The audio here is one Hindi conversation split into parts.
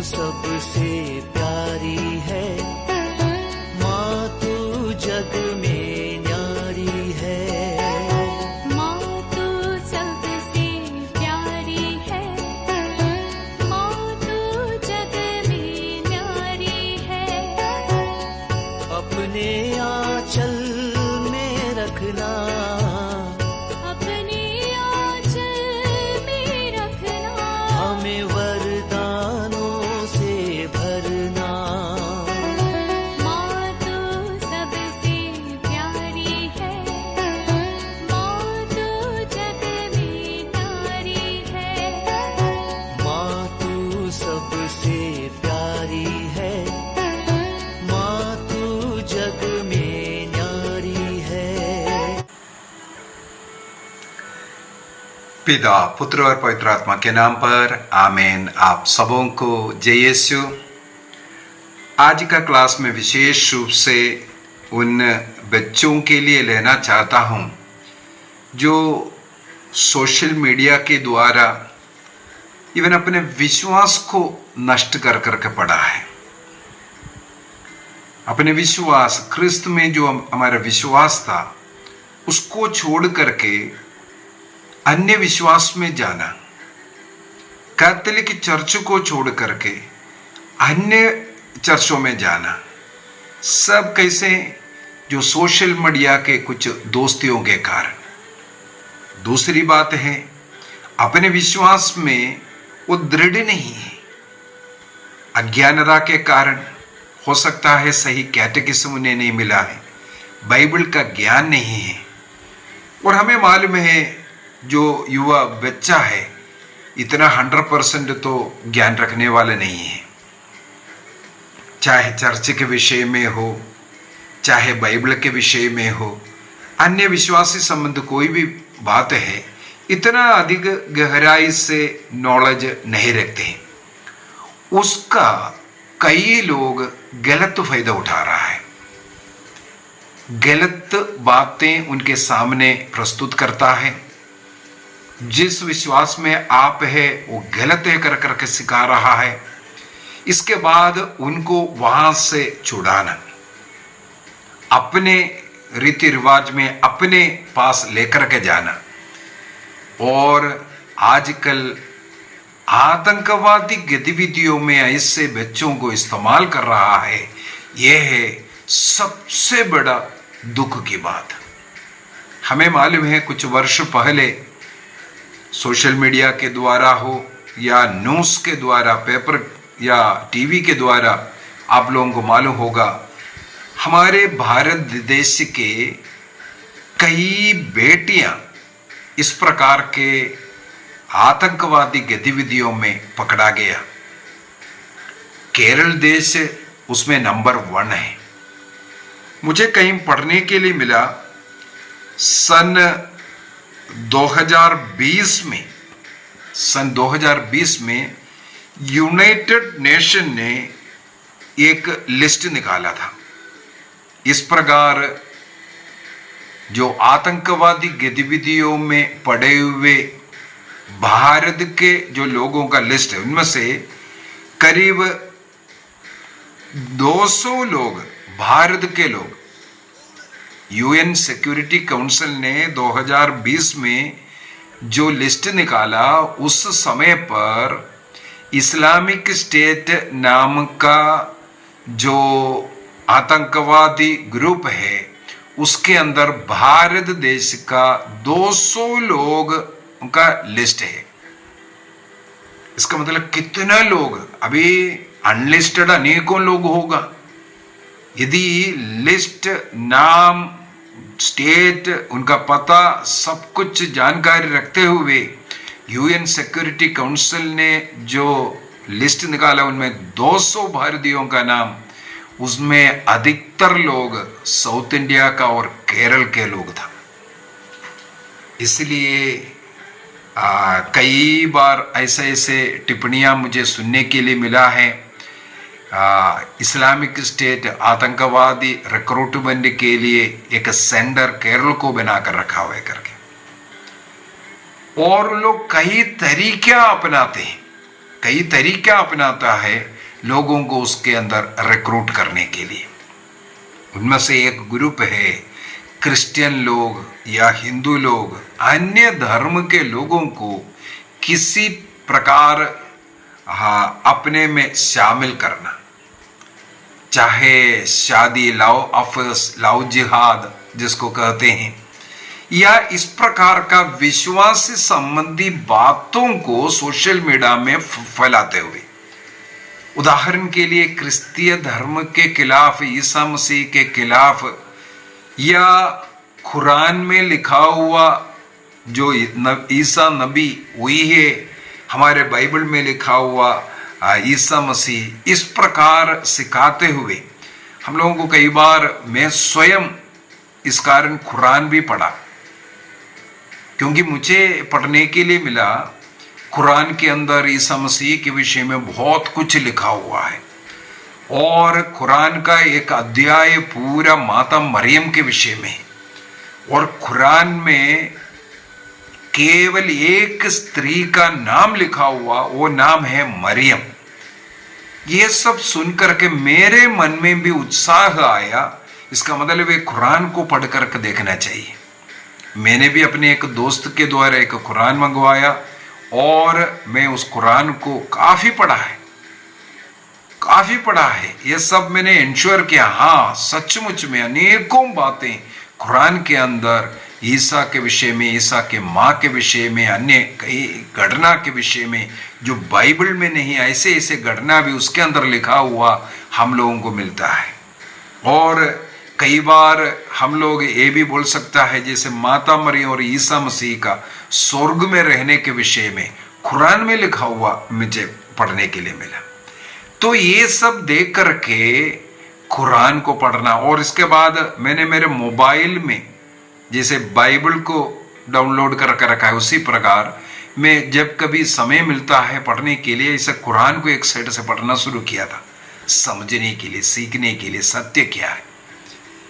सबसे प्यारी है, माँ तू जग में न्यारी है। माँ तू सबसे प्यारी है, माँ तू जग में न्यारी है। अपने आंचल में रखना, अपने आंचल में रखना, हमें वरदानों से भरना। माँ तू सबसे प्यारी है, माँ तू जग में न्यारी है। माँ तू सबसे प्यारी है, माँ तू जग में न्यारी है। पिता, पुत्र और पवित्र आत्मा के नाम पर आमीन। आप सबों को जय यीशु। आज का क्लास में विशेष रूप से उन बच्चों के लिए लेना चाहता हूं जो सोशल मीडिया के द्वारा इवन अपने विश्वास को नष्ट कर करके पड़ा है। अपने विश्वास, क्रिस्त में जो हमारा विश्वास था उसको छोड़ करके अन्य विश्वास में जाना, कैथोलिक चर्च को छोड़ करके अन्य चर्चों में जाना, सब कैसे? जो सोशल मीडिया के कुछ दोस्तियों के कारण। दूसरी बात है, अपने विश्वास में वो दृढ़ नहीं है, अज्ञानता के कारण। हो सकता है सही कैटेकिज्म उन्हें नहीं मिला है, बाइबल का ज्ञान नहीं है। और हमें मालूम है जो युवा बच्चा है इतना 100% तो ज्ञान रखने वाले नहीं है, चाहे चर्च के विषय में हो, चाहे बाइबल के विषय में हो, अन्य विश्वासी संबंध कोई भी बात है, इतना अधिक गहराई से नॉलेज नहीं रखते हैं। उसका कई लोग गलत फायदा उठा रहा है, गलत बातें उनके सामने प्रस्तुत करता है। जिस विश्वास में आप है वो गलत है कर करके सिखा रहा है। इसके बाद उनको वहां से छुड़ाना, अपने रीति रिवाज में अपने पास लेकर के जाना। और आजकल आतंकवादी गतिविधियों में ऐसे बच्चों को इस्तेमाल कर रहा है, यह है सबसे बड़ा दुख की बात। हमें मालूम है कुछ वर्ष पहले सोशल मीडिया के द्वारा हो या न्यूज़ के द्वारा, पेपर या टीवी के द्वारा, आप लोगों को मालूम होगा हमारे भारत देश के कई बेटियां इस प्रकार के आतंकवादी गतिविधियों में पकड़ा गया। केरल देश उसमें नंबर 1 है। मुझे कहीं पढ़ने के लिए मिला, सन 2020 में यूनाइटेड नेशन ने एक लिस्ट निकाला था। इस प्रकार जो आतंकवादी गतिविधियों में पड़े हुए भारत के जो लोगों का लिस्ट है, उनमें से करीब 200 लोग भारत के लोग। यूएन सिक्योरिटी काउंसिल ने 2020 में जो लिस्ट निकाला, उस समय पर इस्लामिक स्टेट नाम का जो आतंकवादी ग्रुप है उसके अंदर भारत देश का 200 लोग का लिस्ट है। इसका मतलब कितना लोग, अभी अनलिस्टेड अनेकों लोग होगा। यदि लिस्ट, नाम, स्टेट, उनका पता, सब कुछ जानकारी रखते हुए यूएन सिक्योरिटी काउंसिल ने जो लिस्ट निकाला उनमें 200 भारतीयों का नाम, उसमें अधिकतर लोग साउथ इंडिया का और केरल के लोग था। इसलिए कई बार ऐसे टिप्पणियां मुझे सुनने के लिए मिला है, इस्लामिक स्टेट आतंकवादी रिक्रूटमेंट के लिए एक सेंटर केरल को बनाकर रखा हुआ है करके, और लोग कई तरीके अपनाते हैं कई तरीका अपनाता है लोगों को उसके अंदर रिक्रूट करने के लिए। उनमें से एक ग्रुप है क्रिश्चियन लोग या हिंदू लोग, अन्य धर्म के लोगों को किसी प्रकार अपने में शामिल करना, चाहे शादी, लव अफेयर्स, लव जिहाद जिसको कहते हैं, या इस प्रकार का विश्वास से संबंधी बातों को सोशल मीडिया में फैलाते हुए, उदाहरण के लिए क्रिस्तीय धर्म के खिलाफ, ईसा मसीह के खिलाफ, या कुरान में लिखा हुआ जो ईसा नबी वही है, हमारे बाइबल में लिखा हुआ ईसा मसीह, इस प्रकार सिखाते हुए हम लोगों को कई बार, मैं स्वयं इस कारण कुरान भी पढ़ा, क्योंकि मुझे पढ़ने के लिए मिला कुरान के अंदर ईसा मसीह के विषय में बहुत कुछ लिखा हुआ है, और कुरान का एक अध्याय पूरा माता मरियम के विषय में है, और कुरान में केवल एक स्त्री का नाम लिखा हुआ, वो नाम है मरियम। ये सब सुनकर के मेरे मन में भी उत्साह आया, इसका मतलब है कुरान को पढ़ करके देखना चाहिए। मैंने भी अपने एक दोस्त के द्वारा एक कुरान मंगवाया, और मैं उस कुरान को काफी पढ़ा है। ये सब मैंने इंश्योर किया, हाँ सचमुच में अनेकों बातें कुरान के अंदर ईसा के विषय में, ईसा के माँ के विषय में, अन्य कई घटना के विषय में जो बाइबल में नहीं, ऐसे ऐसे घटना भी उसके अंदर लिखा हुआ हम लोगों को मिलता है। और कई बार हम लोग ये भी बोल सकता है, जैसे माता मरियम और ईसा मसीह का स्वर्ग में रहने के विषय में कुरान में लिखा हुआ मुझे पढ़ने के लिए मिला। तो ये सब देख करके कुरान को पढ़ना, और इसके बाद मैंने मेरे मोबाइल में जैसे बाइबल को डाउनलोड करके रखा है, उसी प्रकार मैं जब कभी समय मिलता है पढ़ने के लिए, इसे कुरान को एक साइड से पढ़ना शुरू किया था, समझने के लिए, सीखने के लिए सत्य क्या है।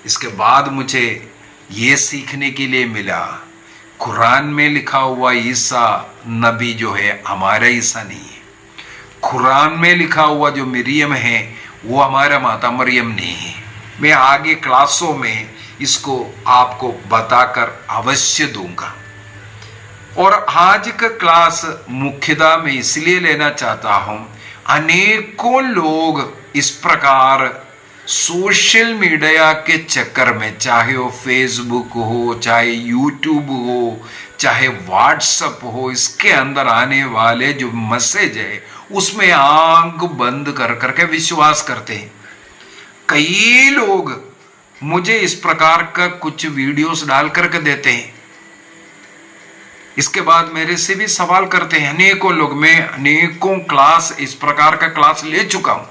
इसके बाद मुझे ये सीखने के लिए मिला, कुरान में लिखा हुआ ईसा नबी जो है हमारा ईसा नहीं है, कुरान में लिखा हुआ जो मरियम है वो हमारा माता मरियम नहीं है। मैं आगे क्लासों में इसको आपको बताकर अवश्य दूंगा। और आज का क्लास मुख्यतः मैं इसलिए लेना चाहता हूं, अनेकों लोग इस प्रकार सोशल मीडिया के चक्कर में, चाहे वो फेसबुक हो, चाहे यूट्यूब हो, चाहे व्हाट्सएप हो, इसके अंदर आने वाले जो मैसेज है उसमें आंख बंद कर करके विश्वास करते हैं। कई लोग मुझे इस प्रकार का कुछ वीडियोस डाल करके देते हैं, इसके बाद मेरे से भी सवाल करते हैं अनेकों लोग। मैं अनेकों क्लास इस प्रकार का क्लास ले चुका हूं,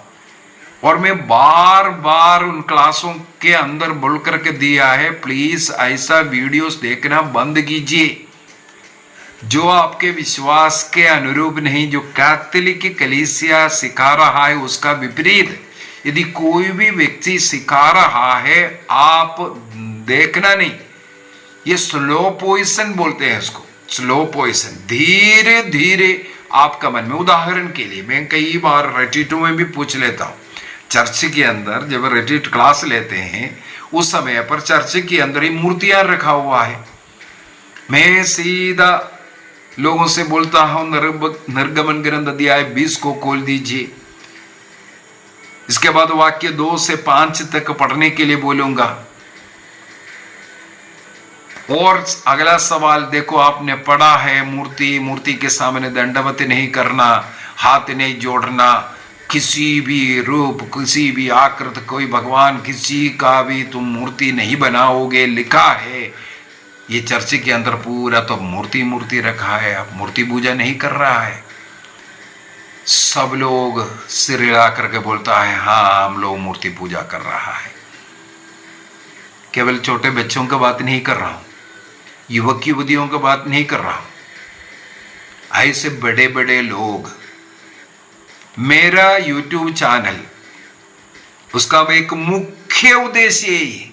और मैं बार बार उन क्लासों के अंदर बोल करके दिया है, प्लीज ऐसा वीडियोस देखना बंद कीजिए जो आपके विश्वास के अनुरूप नहीं, जो कैथोलिक कलीसिया सिखा रहा है उसका विपरीत यदि कोई भी व्यक्ति सिखा रहा है, आप देखना नहीं। ये स्लो पॉइजन बोलते हैं इसको, स्लो पॉइजन, धीरे धीरे आपका मन में। उदाहरण के लिए मैं कई बार रेटिटो में भी पूछ लेता हूं, चर्च के अंदर जब रेटिट क्लास लेते हैं उस समय पर चर्च के अंदर ही मूर्तियां रखा हुआ है, मैं सीधा लोगों से बोलता हूं निर्गमन ग्रंथ अध्याय 20 को खोल दीजिए, इसके बाद वाक्य 2 से 5 तक पढ़ने के लिए बोलूंगा। और अगला सवाल देखो, आपने पढ़ा है मूर्ति के सामने दंडवत नहीं करना, हाथ नहीं जोड़ना, किसी भी रूप, किसी भी आकृति, कोई भगवान किसी का भी तुम मूर्ति नहीं बनाओगे, लिखा है। ये चर्च के अंदर पूरा तो मूर्ति रखा है, अब मूर्ति पूजा नहीं कर रहा है। सब लोग सिर हिला करके बोलता है हाँ हम लोग मूर्ति पूजा कर रहा है। केवल छोटे बच्चों का बात नहीं कर रहा हूं, युवक युवतियों का बात नहीं कर रहा हूं, ऐसे बड़े बड़े लोग। मेरा यूट्यूब चैनल, उसका एक मुख्य उद्देश्य यही है,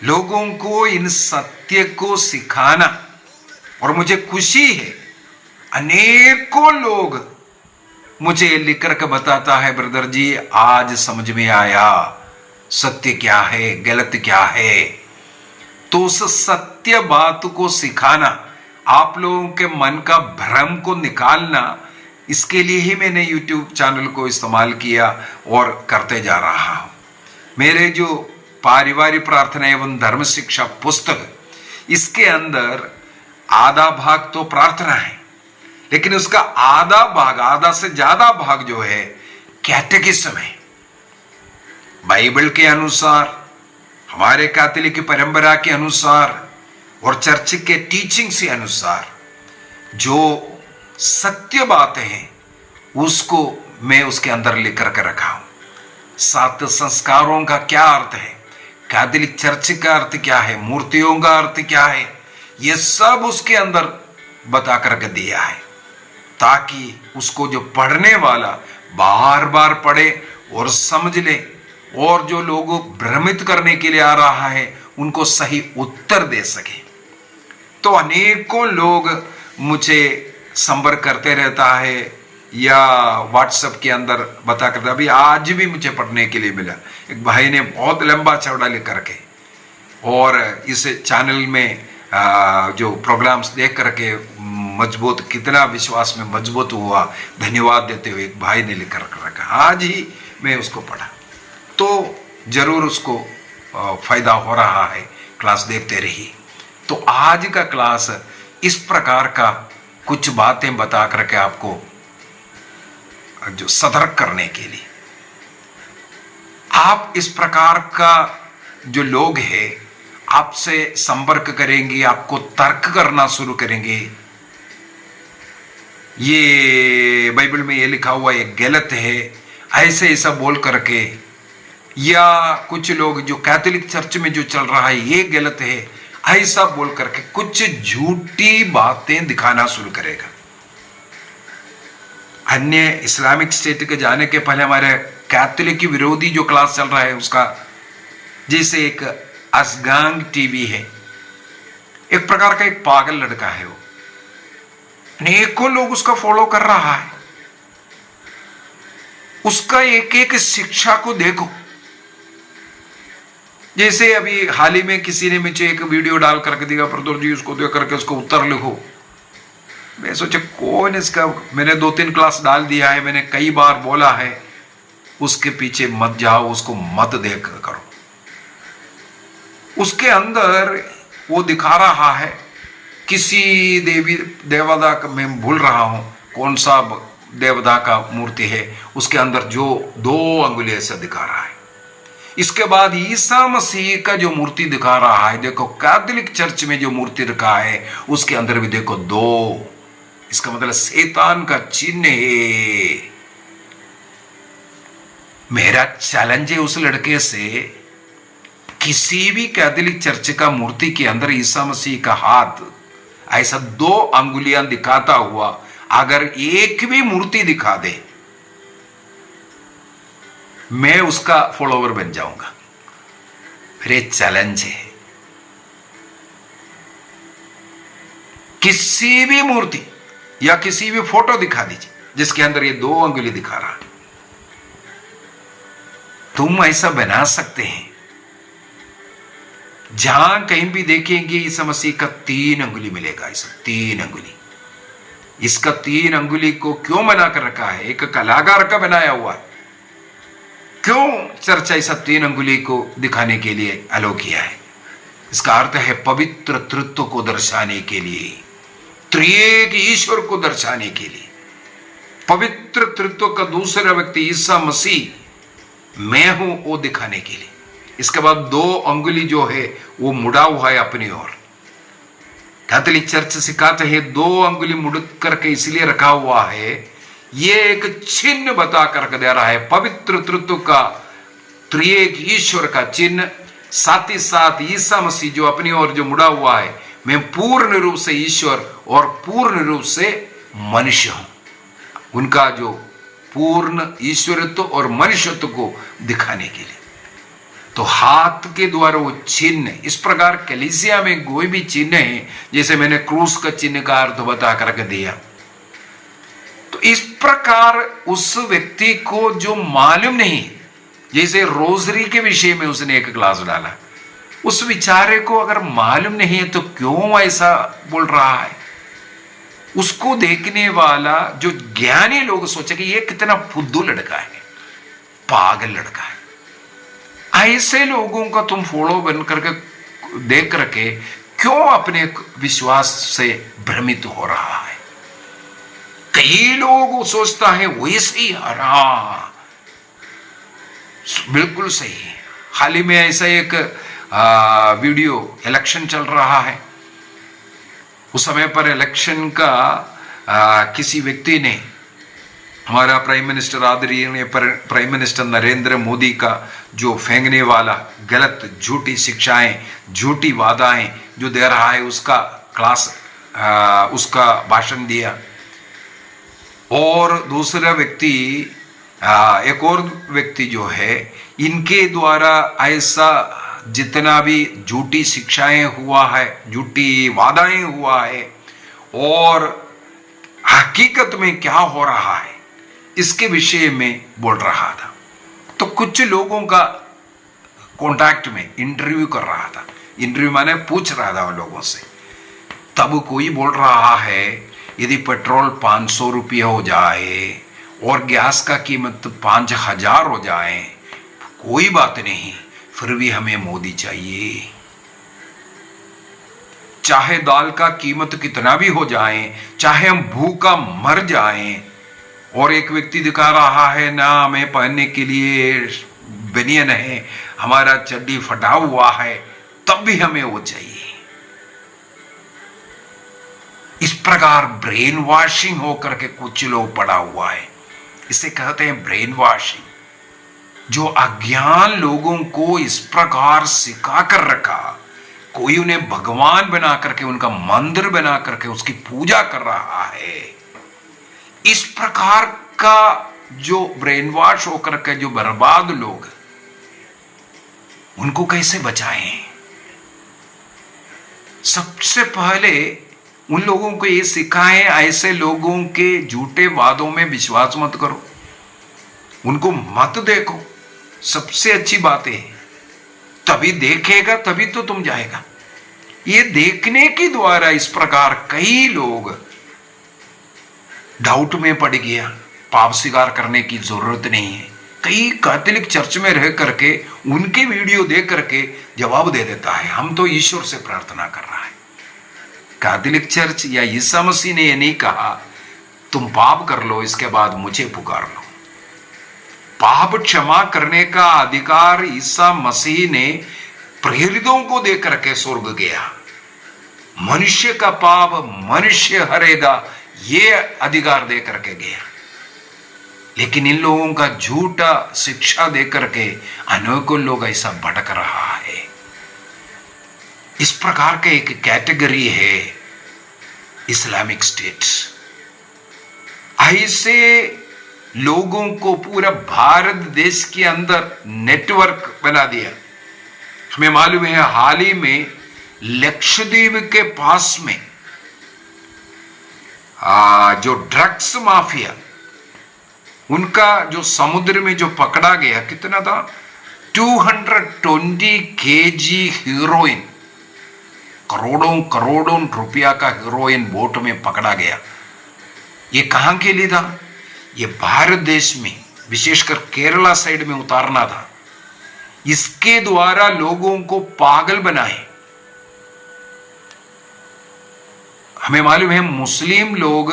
लोगों को इन सत्य को सिखाना। और मुझे खुशी है अनेकों लोग मुझे लिख करके बताता है, ब्रदर जी आज समझ में आया सत्य क्या है गलत क्या है। तो उस सत्य बात को सिखाना, आप लोगों के मन का भ्रम को निकालना, इसके लिए ही मैंने YouTube चैनल को इस्तेमाल किया और करते जा रहा हूं। मेरे जो पारिवारिक प्रार्थना एवं धर्म शिक्षा पुस्तक, इसके अंदर आधा भाग तो प्रार्थना है, लेकिन उसका आधा भाग, आधा से ज्यादा भाग जो है कैटेकिज्म है। बाइबल के अनुसार, हमारे कैथोलिक परंपरा के अनुसार और चर्च के टीचिंग से अनुसार जो सत्य बातें हैं उसको मैं उसके अंदर लिख करके रखा हूं। 7 संस्कारों का क्या अर्थ है, कैथोलिक चर्च का अर्थ क्या है, मूर्तियों का अर्थ क्या है, ये सब उसके अंदर बता करके दिया है, ताकि उसको जो पढ़ने वाला बार बार पढ़े और समझ ले, और जो लोग भ्रमित करने के लिए आ रहा है उनको सही उत्तर दे सके। तो अनेकों लोग मुझे संपर्क करते रहता है या व्हाट्सएप के अंदर बता करता। अभी आज भी मुझे पढ़ने के लिए मिला, एक भाई ने बहुत लंबा चौड़ा लिख करके, और इस चैनल में जो प्रोग्राम्स देख करके मजबूत, कितना विश्वास में मजबूत हुआ, धन्यवाद देते हुए एक भाई ने लिख कर रखा। आज ही मैं उसको पढ़ा, तो जरूर उसको फायदा हो रहा है। क्लास देखते रहिए। तो आज का क्लास इस प्रकार का कुछ बातें बता करके आपको जो सतर्क करने के लिए, आप इस प्रकार का जो लोग हैं आपसे संपर्क करेंगे, आपको तर्क करना शुरू करेंगे, ये बाइबल में ये लिखा हुआ ये गलत है, ऐसे ऐसा बोल करके, या कुछ लोग जो कैथोलिक चर्च में जो चल रहा है ये गलत है, ऐसा बोल करके कुछ झूठी बातें दिखाना शुरू करेगा। अन्य इस्लामिक स्टेट के जाने के पहले हमारे कैथोलिक की विरोधी जो क्लास चल रहा है उसका, जैसे एक असगांग टीवी है, एक प्रकार का एक पागल लड़का है, वो अनेकों लोग उसका फॉलो कर रहा है। उसका एक एक शिक्षा को देखो। जैसे अभी हाल ही में किसी ने मुझे एक वीडियो डाल करके दिया, प्रदोर जी उसको देख करके उसको उत्तर लिखो। मैं सोचा कौन इसका, मैंने 2-3 क्लास डाल दिया है, मैंने कई बार बोला है उसके पीछे मत जाओ, उसको मत देख करो। उसके अंदर वो दिखा रहा है किसी देवी देवता का, मैं भूल रहा हूं कौन सा देवता का मूर्ति है, उसके अंदर जो 2 अंगुली ऐसा दिखा रहा है। इसके बाद ईसा मसीह का जो मूर्ति दिखा रहा है, देखो कैथोलिक चर्च में जो मूर्ति रखा है उसके अंदर भी देखो 2, इसका मतलब शैतान का चिन्ह है। मेरा चैलेंज है उस लड़के से, किसी भी कैथोलिक चर्च का मूर्ति के अंदर ईसा मसीह का हाथ ऐसा 2 अंगुलियां दिखाता हुआ अगर एक भी मूर्ति दिखा दे, मैं उसका फॉलोवर बन जाऊंगा। मेरे चैलेंज है, किसी भी मूर्ति या किसी भी फोटो दिखा दीजिए जिसके अंदर ये 2 अंगुली दिखा रहा, तुम ऐसा बना सकते हैं। जहां कहीं भी देखेंगे ईसा मसीह का 3 अंगुली मिलेगा, ऐसा 3 अंगुली। इसका 3 अंगुली को क्यों बना कर रखा है, एक कलाकार का बनाया हुआ, क्यों चर्च ऐसा 3 अंगुली को दिखाने के लिए अलो किया है? इसका अर्थ है पवित्र तृत्व को दर्शाने के लिए, त्रिएक ईश्वर को दर्शाने के लिए। पवित्र तृत्व का दूसरा व्यक्ति ईसा मसीह मैं हूं वो दिखाने के लिए। इसके बाद 2 अंगुली जो है वो मुड़ा हुआ है अपनी ओर। कैथोलिक चर्च सिखाते हैं 2 अंगुली मुड़ करके इसलिए रखा हुआ है, ये एक चिन्ह बता करके दे रहा है, पवित्र तृत्व का त्रिएक ईश्वर का चिन्ह। साथ ही साथ ईसा मसीह जो अपनी ओर जो मुड़ा हुआ है, मैं पूर्ण रूप से ईश्वर और पूर्ण रूप से मनुष्य हूं, उनका जो पूर्ण ईश्वरत्व और मनुष्यत्व को दिखाने के लिए। तो हाथ के द्वारा वो चिन्ह, इस प्रकार कलीसिया में कोई भी चिन्ह है, जैसे मैंने क्रूस का चिन्ह का अर्थ बता करके दिया, तो इस प्रकार उस व्यक्ति को जो मालूम नहीं, जैसे रोजरी के विषय में उसने एक क्लास डाला, उस विचारे को अगर मालूम नहीं है तो क्यों ऐसा बोल रहा है, उसको देखने वाला जो ज्ञानी लोग सोचे कि ये कितना फुद्दू लड़का है, पागल लड़का है। ऐसे लोगों का तुम फॉलो बन करके देख करके क्यों अपने विश्वास से भ्रमित हो रहा है। कई लोग सोचता है वैसे ही हाँ बिल्कुल सही। हाल ही में ऐसा एक वीडियो, इलेक्शन चल रहा है, उस समय पर इलेक्शन का किसी व्यक्ति ने हमारा प्राइम मिनिस्टर आदरणीय प्राइम मिनिस्टर नरेंद्र मोदी का जो फेंकने वाला गलत झूठी शिक्षाएं, झूठी वादाएं जो दे रहा है, उसका क्लास उसका भाषण दिया। और दूसरा व्यक्ति, एक और व्यक्ति जो है, इनके द्वारा ऐसा जितना भी झूठी शिक्षाएं हुआ है, झूठी वादाएं हुआ है और हकीकत में क्या हो रहा है, इसके विषय में बोल रहा था। तो कुछ लोगों का कांटेक्ट में इंटरव्यू कर रहा था, इंटरव्यू माने पूछ रहा था उन लोगों से। तब कोई बोल रहा है यदि पेट्रोल 500 रुपये हो जाए और गैस का कीमत 5000 हो जाए, कोई बात नहीं, फिर भी हमें मोदी चाहिए। चाहे दाल का कीमत कितना भी हो जाए, चाहे हम भूखा मर जाएं, और एक व्यक्ति दिखा रहा है ना हमें पहनने के लिए बनियान है, हमारा चड्डी फटा हुआ है, तब भी हमें वो चाहिए। इस प्रकार ब्रेन वॉशिंग होकर के कुछ लोग पड़ा हुआ है, इसे कहते हैं ब्रेन वॉशिंग। जो अज्ञान लोगों को इस प्रकार सिखा कर रखा, कोई उन्हें भगवान बना करके, उनका मंदिर बना करके उसकी पूजा कर रहा है। इस प्रकार का जो ब्रेन वॉश होकर के जो बर्बाद लोग, उनको कैसे बचाएं? सबसे पहले उन लोगों को ये सिखाएं, ऐसे लोगों के झूठे वादों में विश्वास मत करो, उनको मत देखो। सबसे अच्छी बात है, तभी देखेगा तभी तो तुम जाएगा। ये देखने के द्वारा इस प्रकार कई लोग डाउट में पड़ गया, पाप स्वीकार करने की जरूरत नहीं है। कई कैथोलिक चर्च में रह करके उनके वीडियो देख करके जवाब दे देता है, हम तो ईश्वर से प्रार्थना कर रहा है। कैथोलिक चर्च या ईसा मसीह ने यह नहीं कहा तुम पाप कर लो इसके बाद मुझे पुकार लो। पाप क्षमा करने का अधिकार ईसा मसीह ने प्रेरितों को दे करके स्वर्ग गया। मनुष्य का पाप मनुष्य हरेगा, ये अधिकार दे करके गया। लेकिन इन लोगों का झूठा शिक्षा दे करके अनेकों लोग ऐसा भटक रहा है। इस प्रकार का एक कैटेगरी है इस्लामिक स्टेट। ऐसे लोगों को पूरा भारत देश के अंदर नेटवर्क बना दिया। हमें मालूम है हाल ही में लक्षद्वीप के पास में जो ड्रग्स माफिया, उनका जो समुद्र में जो पकड़ा गया, कितना था 220 केजी हीरोइन, करोड़ों करोड़ों रुपया का हीरोइन बोट में पकड़ा गया। ये कहां के लिए था? ये भारत देश में विशेषकर केरला साइड में उतारना था। इसके द्वारा लोगों को पागल बनाए। हमें मालूम है मुस्लिम लोग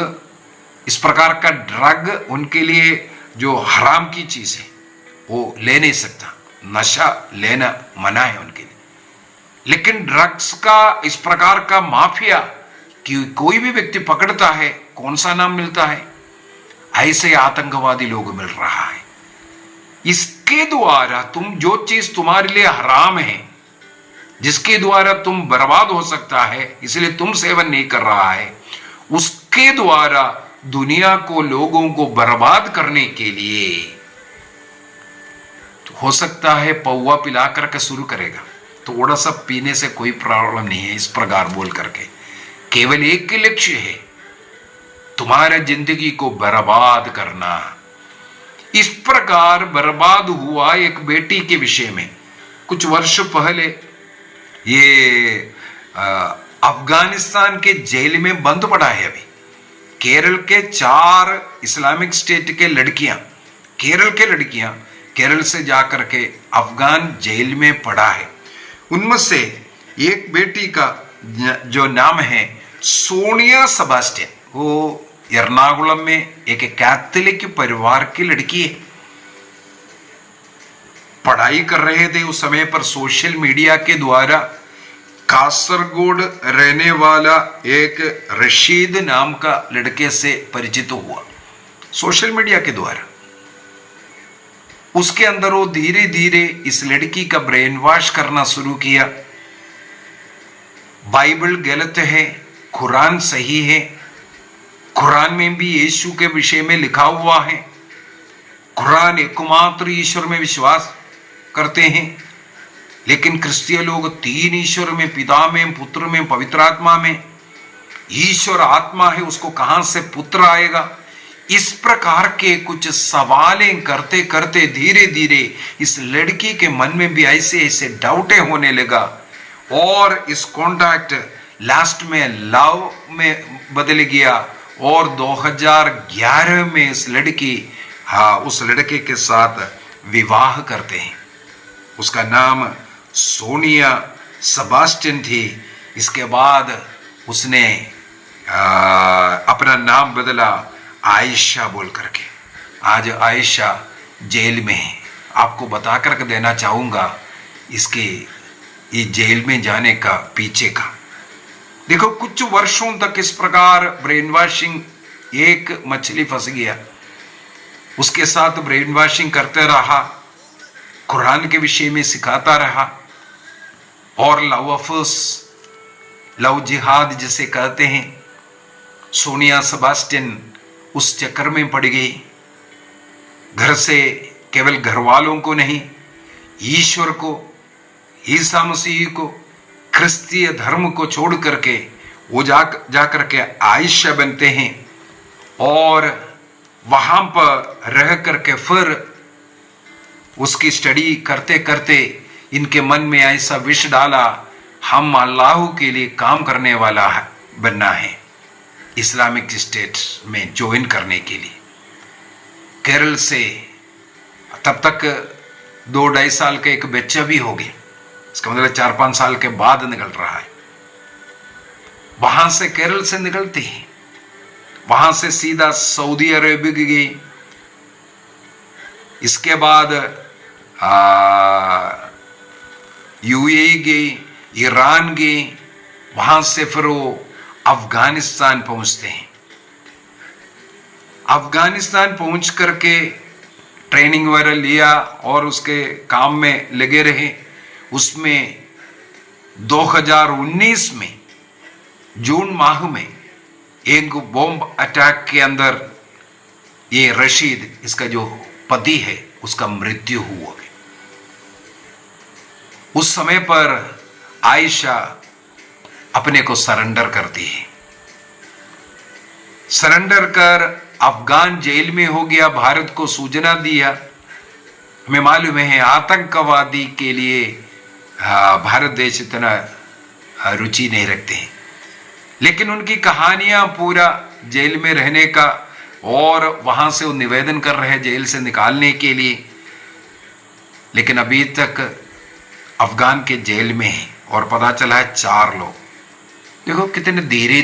इस प्रकार का ड्रग उनके लिए जो हराम की चीज है वो ले नहीं सकता, नशा लेना मना है उनके लिए। लेकिन ड्रग्स का इस प्रकार का माफिया कि कोई भी व्यक्ति पकड़ता है, कौन सा नाम मिलता है? ऐसे आतंकवादी लोग मिल रहा है। इसके द्वारा तुम जो चीज तुम्हारे लिए हराम है, जिसके द्वारा तुम बर्बाद हो सकता है, इसलिए तुम सेवन नहीं कर रहा है, उसके द्वारा दुनिया को, लोगों को बर्बाद करने के लिए तो हो सकता है पौवा पिला करके शुरू करेगा। थोड़ा सा पीने से कोई प्रॉब्लम नहीं है, इस प्रकार बोल करके केवल एक ही लक्ष्य है, तुम्हारे जिंदगी को बर्बाद करना। इस प्रकार बर्बाद हुआ एक बेटी के विषय में कुछ वर्ष पहले ये अफगानिस्तान के जेल में बंद पड़ा है। अभी केरल के 4 इस्लामिक स्टेट के लड़कियां, केरल से जाकर के अफगान जेल में पड़ा है। उनमें से एक बेटी का जो नाम है सोनिया सेबास्टियन, वो एर्नाकुलम में एक कैथोलिक परिवार की लड़की है। पढ़ाई कर रहे थे उस समय पर सोशल मीडिया के द्वारा कासरगोड रहने वाला एक रशीद नाम का लड़के से परिचित हुआ सोशल मीडिया के द्वारा। उसके अंदर वो धीरे धीरे इस लड़की का ब्रेन वॉश करना शुरू किया। बाइबल गलत है, कुरान सही है, कुरान में भी यीशु के विषय में लिखा हुआ है, कुरान एकमात्र ईश्वर में विश्वास करते हैं, लेकिन क्रिस्तीय लोग 3 ईश्वर में, पिता में, पुत्र में, पवित्र आत्मा में। ईश्वर आत्मा है, उसको कहां से पुत्र आएगा? इस प्रकार के कुछ सवालें करते करते धीरे धीरे इस लड़की के मन में भी ऐसे ऐसे डाउटें होने लगा और इस कॉन्टैक्ट लास्ट में लव में बदल गया और 2011 में इस लड़की उस लड़के के साथ विवाह करते हैं। उसका नाम सोनिया सेबास्टियन थी। इसके बाद उसने अपना नाम बदला आयशा बोल करके। आज आयशा जेल में है। आपको बता कर देना चाहूंगा इसके ये जेल में जाने का पीछे का। देखो, कुछ वर्षों तक इस प्रकार ब्रेन वॉशिंग, एक मछली फंस गया, उसके साथ ब्रेन वॉशिंग करते रहा, कुरान के विषय में सिखाता रहा और लव अफेयर्स, लव जिहाद जिसे कहते हैं, सोनिया सेबास्टियन उस चक्कर में पड़ गई। घर से केवल घर वालों को नहीं, ईश्वर को, ईसा मसीह को, क्रिस्तीय धर्म को छोड़ करके वो जा करके आयशा बनते हैं और वहां पर रह करके फिर उसकी स्टडी करते करते इनके मन में ऐसा विष डाला, हम अल्लाह के लिए काम करने वाला है, बनना है, इस्लामिक स्टेट में ज्वाइन करने के लिए। केरल से तब तक 2-2.5 साल का एक बच्चा भी हो गया, इसका मतलब 4-5 साल के बाद निकल रहा है। वहां से केरल से निकलती है, वहां से सीधा सऊदी अरेबिया गई, इसके बाद यूएई गई, ईरान गई, वहां से फिर वो अफगानिस्तान पहुंचते हैं। अफगानिस्तान पहुंच करके ट्रेनिंग वगैरह लिया और उसके काम में लगे रहे। उसमें 2019 में जून माह में एक बॉम्ब अटैक के अंदर ये रशीद, इसका जो पति है, उसका मृत्यु हुआ। उस समय पर आयशा अपने को सरेंडर करती है। सरेंडर कर अफगान जेल में हो गया, भारत को सूचना दिया। हमें मालूम है आतंकवादी के लिए भारत देश इतना रुचि नहीं रखते हैं, लेकिन उनकी कहानियां पूरा जेल में रहने का और वहां से वो निवेदन कर रहे हैं जेल से निकालने के लिए, लेकिन अभी तक अफगान के जेल में है और पता चला है 4 लोग। देखो कितने धीरे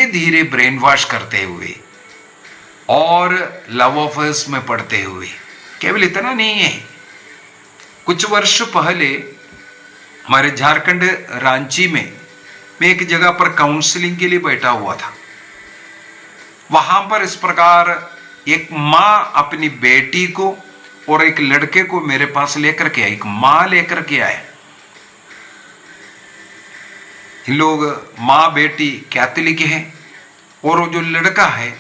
धीरे ब्रेन वॉश करते हुए और लव अफेयर्स में पड़ते हुए। केवल इतना नहीं है, कुछ वर्ष पहले हमारे झारखंड रांची में मैं एक जगह पर काउंसलिंग के लिए बैठा हुआ था। वहां पर इस प्रकार एक माँ अपनी बेटी को और एक लड़के को मेरे पास लेकर के आई, एक माँ लेकर के आए। इन लोग माँ बेटी कैथोलिक हैं और वो जो लड़का है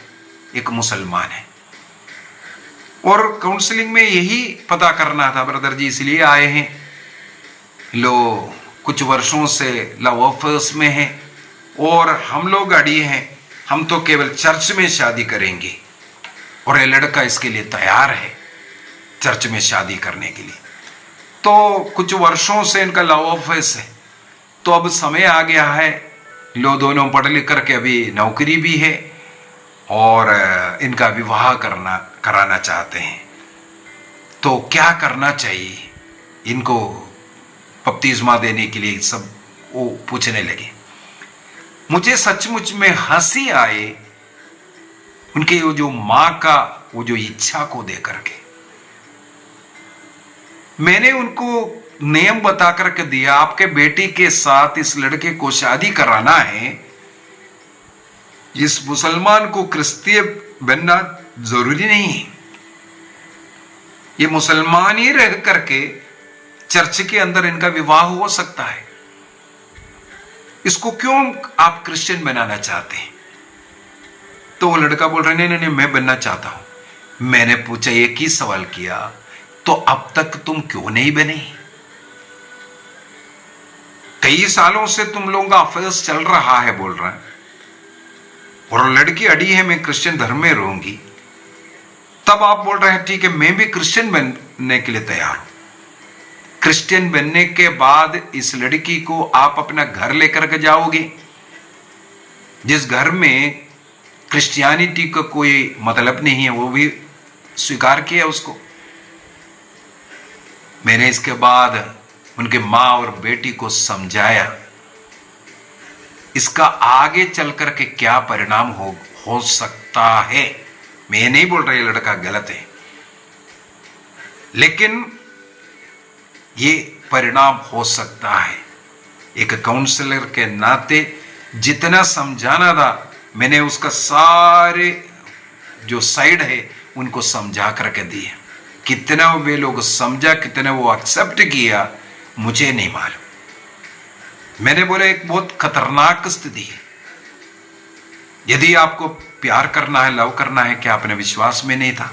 एक मुसलमान है। और काउंसलिंग में यही पता करना था ब्रदर जी, इसलिए आए हैं। लोग कुछ वर्षों से लव अफेयर्स में हैं और हम लोग अड़ी हैं, हम तो केवल चर्च में शादी करेंगे। और ये लड़का इसके लिए तैयार है, चर्च में शादी करने के लिए। तो कुछ वर्षों से इनका लव अफेयर है। तो अब समय आ गया है, लो दोनों पढ़ लिख करके अभी नौकरी भी है और इनका विवाह कराना चाहते हैं। तो क्या करना चाहिए इनको बपतिस्मा देने के लिए, सब वो पूछने लगे। मुझे सचमुच में हंसी आए उनके वो जो मां का वो जो इच्छा को देकर के। मैंने उनको नियम बता करके दिया, आपके बेटी के साथ इस लड़के को शादी कराना है, इस मुसलमान को क्रिस्तीय बनना जरूरी नहीं है। ये मुसलमान ही रह करके चर्च के अंदर इनका विवाह हो सकता है। इसको क्यों आप क्रिश्चियन बनाना चाहते हैं? तो वो लड़का बोल रहा है, नहीं, मैं बनना चाहता हूं। मैंने पूछा, एक ही सवाल किया, तो अब तक तुम क्यों नहीं बने? कई सालों से तुम लोगों का अफेयर्स चल रहा है, बोल रहा है, और लड़की अड़ी है, मैं क्रिश्चियन धर्म में रहूंगी। तब आप बोल रहे हैं ठीक है, मैं भी क्रिश्चियन बनने के लिए तैयार हूं। क्रिश्चियन बनने के बाद इस लड़की को आप अपना घर लेकर के जाओगे, जिस घर में क्रिश्चियनिटी का कोई मतलब नहीं है, वो भी स्वीकार किया उसको। मैंने इसके बाद उनके मां और बेटी को समझाया इसका आगे चल करके क्या परिणाम हो सकता है। मैं नहीं बोल रहा ये लड़का गलत है, लेकिन ये परिणाम हो सकता है। एक काउंसलर के नाते जितना समझाना था मैंने उसका सारे जो साइड है उनको समझा करके दिए। कितना वे लोग समझा, कितना वो एक्सेप्ट किया, मुझे नहीं मालूम। मैंने बोला एक बहुत खतरनाक स्थिति है। यदि आपको प्यार करना है, लव करना है, क्या अपने विश्वास में नहीं था,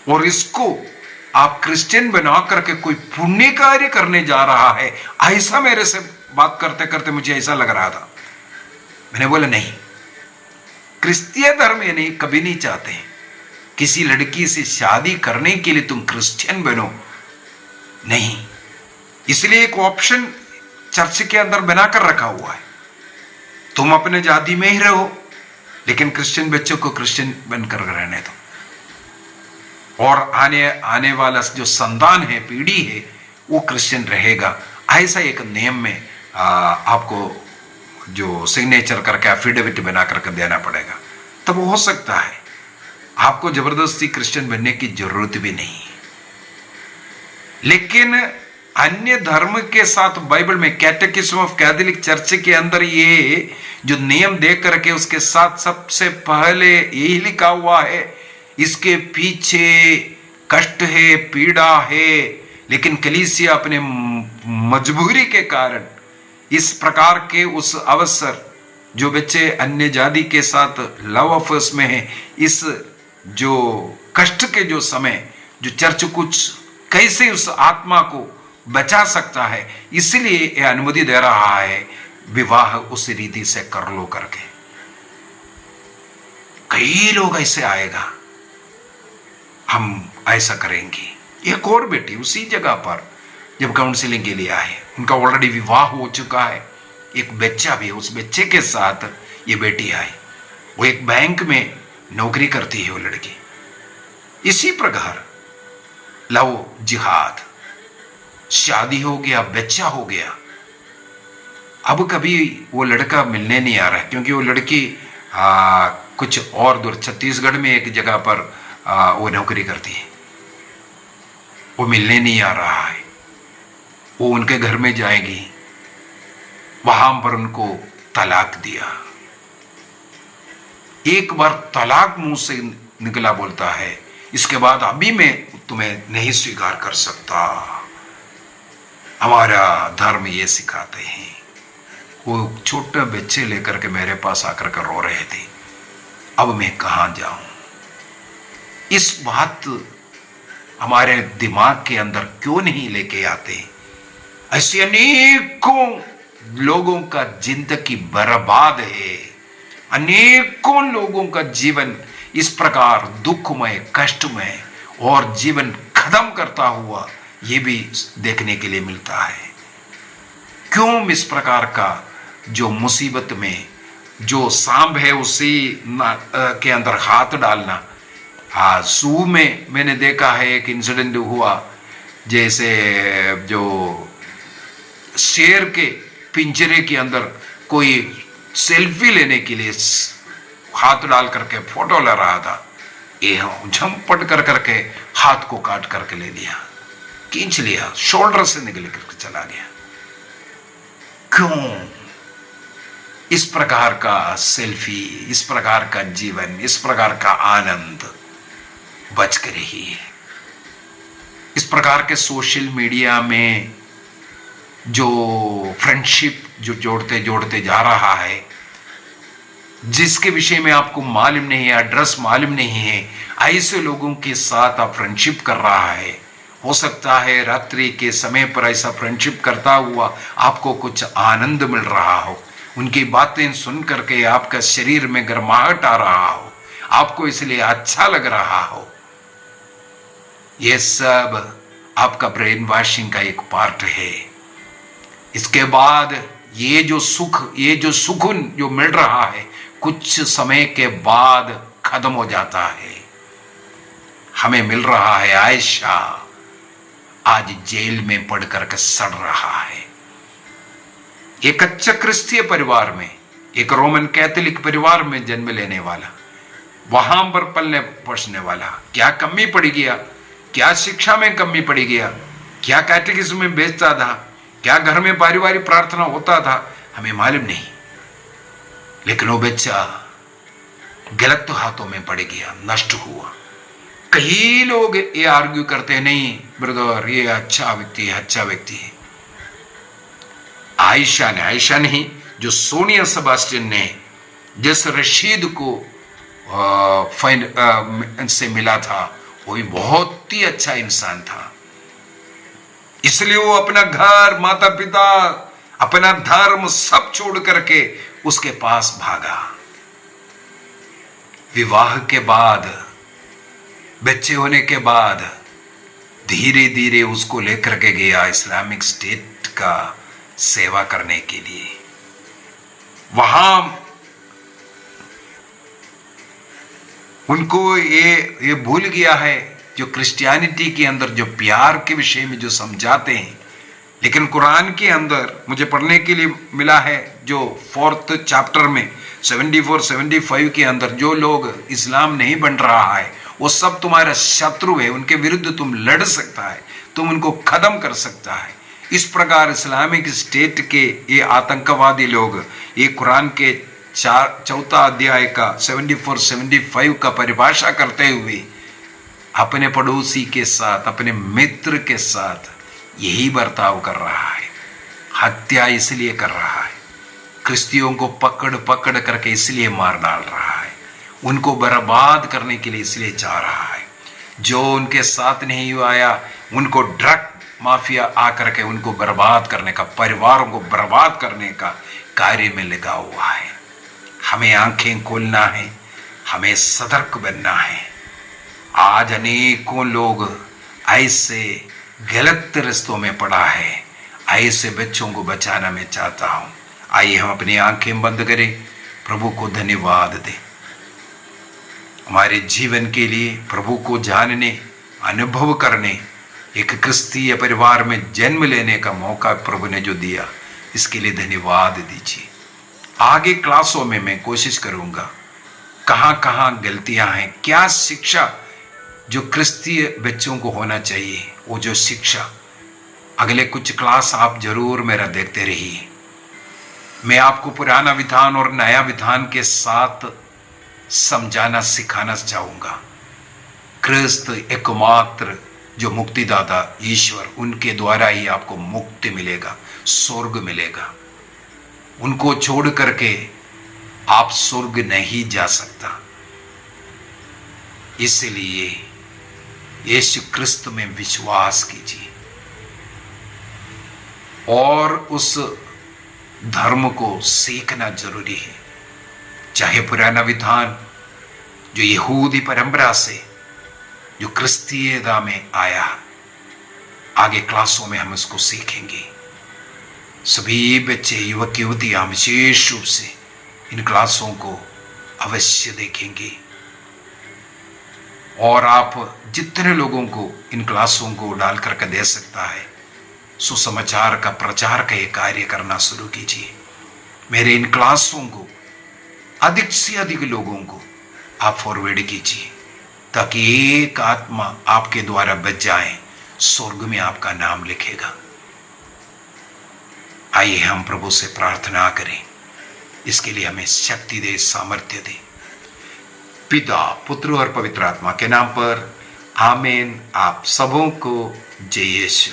और इसको आप क्रिश्चियन बना करके कोई पुण्य कार्य करने जा रहा है, ऐसा मेरे से बात करते करते मुझे ऐसा लग रहा था। मैंने बोला नहीं, क्रिश्चियन धर्म ये नहीं, कभी नहीं चाहते किसी लड़की से शादी करने के लिए तुम क्रिश्चियन बनो, नहीं। इसलिए एक ऑप्शन चर्च के अंदर बनाकर रखा हुआ है, तुम अपने जाति में ही रहो, लेकिन क्रिश्चियन बच्चों को क्रिश्चियन बनकर रहने दो, और आने वाला जो संतान है, पीढ़ी है, वो क्रिश्चियन रहेगा। ऐसा एक नियम में आपको जो सिग्नेचर करके एफिडेविट बना करके देना पड़ेगा, तब हो सकता है। आपको जबरदस्ती क्रिश्चियन बनने की जरूरत भी नहीं है। लेकिन अन्य धर्म के साथ बाइबल में कैटेकिज्म ऑफ कैथोलिक चर्च के अंदर ये जो नियम दे करके उसके साथ सबसे पहले यही लिखा हुआ है, इसके पीछे कष्ट है, पीड़ा है, लेकिन कलीसिया अपने मजबूरी के कारण इस प्रकार के उस अवसर, जो बच्चे अन्य जाति के साथ लव अफेयर्स में हैं, इस जो कष्ट के जो समय जो चर्च कुछ कैसे उस आत्मा को बचा सकता है, इसलिए यह अनुमति दे रहा है विवाह उस रीति से कर लो करके। कई लोग ऐसे आएगा, हम ऐसा करेंगे। एक और बेटी उसी जगह पर जब काउंसलिंग के लिए आए, उनका ऑलरेडी विवाह हो चुका है, एक बच्चा भी, उस बच्चे के साथ ये बेटी आई। वो एक बैंक में नौकरी करती है वो लड़की। इसी प्रकार लव जिहाद, शादी हो गया, बच्चा हो गया, अब कभी वो लड़का मिलने नहीं आ रहा है, क्योंकि वो लड़की कुछ और दूर छत्तीसगढ़ में एक जगह पर वो नौकरी करती है। वो मिलने नहीं आ रहा है। वो उनके घर में जाएगी, वहां पर उनको तलाक दिया। एक बार तलाक मुंह से निकला, बोलता है इसके बाद अभी मैं तुम्हें नहीं स्वीकार कर सकता। हमारा धर्म ये सिखाते हैं। वो छोटे बच्चे लेकर के मेरे पास आकर कर रो रहे थे, अब मैं कहां जाऊं। इस बात हमारे दिमाग के अंदर क्यों नहीं लेके आते? ऐसी अनेकों लोगों का जिंदगी बर्बाद है, अनेकों लोगों का जीवन इस प्रकार दुखमय, कष्टमय और जीवन खत्म करता हुआ ये भी देखने के लिए मिलता है। क्यों इस प्रकार का जो मुसीबत में जो सांप है उसी के अंदर हाथ डालना। हाँ, ज़ू में मैंने देखा है एक इंसिडेंट हुआ, जैसे जो शेर के पिंजरे के अंदर कोई सेल्फी लेने के लिए हाथ डाल करके फोटो ले रहा था, ये झंपट कर करके हाथ को काट करके ले लिया, खींच लिया, शोल्डर से निकल करके चला गया। क्यों इस प्रकार का सेल्फी, इस प्रकार का जीवन, इस प्रकार का आनंद बच कर रही है। इस प्रकार के सोशल मीडिया में जो फ्रेंडशिप जो जोड़ते जोड़ते जा रहा है, जिसके विषय में आपको मालूम नहीं है, एड्रेस मालूम नहीं है, ऐसे लोगों के साथ आप फ्रेंडशिप कर रहा है। हो सकता है रात्रि के समय पर ऐसा फ्रेंडशिप करता हुआ आपको कुछ आनंद मिल रहा हो, उनकी बातें सुन करके आपका शरीर में गर्माहट आ रहा हो, आपको इसलिए अच्छा लग रहा हो। यह सब आपका ब्रेन वॉशिंग का एक पार्ट है। इसके बाद ये जो सुकून जो मिल रहा है कुछ समय के बाद खत्म हो जाता है। हमें मिल रहा है आयशा आज जेल में पढ़ करके सड़ रहा है। एक अच्छा क्रिस्तीय परिवार में, एक रोमन कैथोलिक परिवार में जन्म लेने वाला, वहां पर पलने पोसने वाला, क्या कमी पड़ गया, क्या शिक्षा में कमी पड़ गया, क्या कैटेकिज्म में बेचता था, क्या घर में पारिवारिक प्रार्थना होता था, हमें मालूम नहीं। लेकिन वो बच्चा गलत हाथों में पड़ गया, नष्ट हुआ। कई लोग ये आर्ग्यू करते हैं, नहीं ब्रदर ये अच्छा व्यक्ति है, अच्छा व्यक्ति है। आयशा नहीं, जो सोनिया सेबास्टियन ने जिस रशीद को से मिला था, वो भी बहुत ही अच्छा इंसान था। इसलिए वो अपना घर, माता पिता, अपना धर्म सब छोड़ करके उसके पास भागा। विवाह के बाद, बच्चे होने के बाद धीरे धीरे उसको लेकर के गया इस्लामिक स्टेट का सेवा करने के लिए। वहां उनको ये भूल गया है जो क्रिश्चियनिटी के अंदर जो प्यार के विषय में जो समझाते हैं। लेकिन कुरान के अंदर मुझे पढ़ने के लिए मिला है, जो 4th चैप्टर में 74-75 के अंदर, जो लोग इस्लाम नहीं बन रहा है वो सब तुम्हारा शत्रु है, उनके विरुद्ध तुम लड़ सकता है, तुम उनको खत्म कर सकता है। इस प्रकार इस्लामिक स्टेट के ये आतंकवादी लोग ये कुरान के 4 अध्याय का 74-75 का परिभाषा करते हुए अपने पड़ोसी के साथ, अपने मित्र के साथ यही बर्ताव कर रहा है। हत्या इसलिए कर रहा है, क्रिश्चियों को पकड़ पकड़ करके इसलिए मार डाल रहा है, उनको बर्बाद करने के लिए इसलिए जा रहा है। जो उनके साथ नहीं आया उनको ड्रग माफिया आकर के उनको बर्बाद करने का, परिवारों को बर्बाद करने का कार्य में लगा हुआ है। हमें आंखें खोलना है, हमें सतर्क बनना है। आज अनेकों लोग ऐसे गलत रिश्तों में पड़ा है, ऐसे बच्चों को बचाना मैं चाहता हूं। आइए हम अपनी आंखें बंद करें, प्रभु को धन्यवाद दें हमारे जीवन के लिए, प्रभु को जानने, अनुभव करने, एक क्रिस्तीय परिवार में जन्म लेने का मौका प्रभु ने जो दिया, इसके लिए धन्यवाद दीजिए। आगे क्लासों में मैं कोशिश करूंगा कहाँ कहाँ गलतियां हैं, क्या शिक्षा जो क्रिस्तीय बच्चों को होना चाहिए, वो जो शिक्षा अगले कुछ क्लास आप जरूर मेरा देखते रहिए। मैं आपको पुराना विधान और नया विधान के साथ समझाना सिखाना चाहूंगा। क्रिस्त एकमात्र जो मुक्तिदाता ईश्वर, उनके द्वारा ही आपको मुक्ति मिलेगा, स्वर्ग मिलेगा। उनको छोड़ करके आप स्वर्ग नहीं जा सकता। इसलिए यीशु क्रिस्त में विश्वास कीजिए और उस धर्म को सीखना जरूरी है। चाहे पुराना विधान जो यहूदी परंपरा से जो क्रिस्तीयता में आया, आगे क्लासों में हम इसको सीखेंगे। सभी बच्चे, युवक युवतियां विशेष रूप से इन क्लासों को अवश्य देखेंगे और आप जितने लोगों को इन क्लासों को डाल करके दे सकता है, सुसमाचार का प्रचार का ये कार्य करना शुरू कीजिए। मेरे इन क्लासों को अधिक से अधिक लोगों को आप फॉरवर्ड कीजिए, ताकि एक आत्मा आपके द्वारा बच जाए, स्वर्ग में आपका नाम लिखेगा। आइए हम प्रभु से प्रार्थना करें, इसके लिए हमें शक्ति दे, सामर्थ्य दे। पिता, पुत्र और पवित्र आत्मा के नाम पर आमीन। आप सबों को जय यीशु।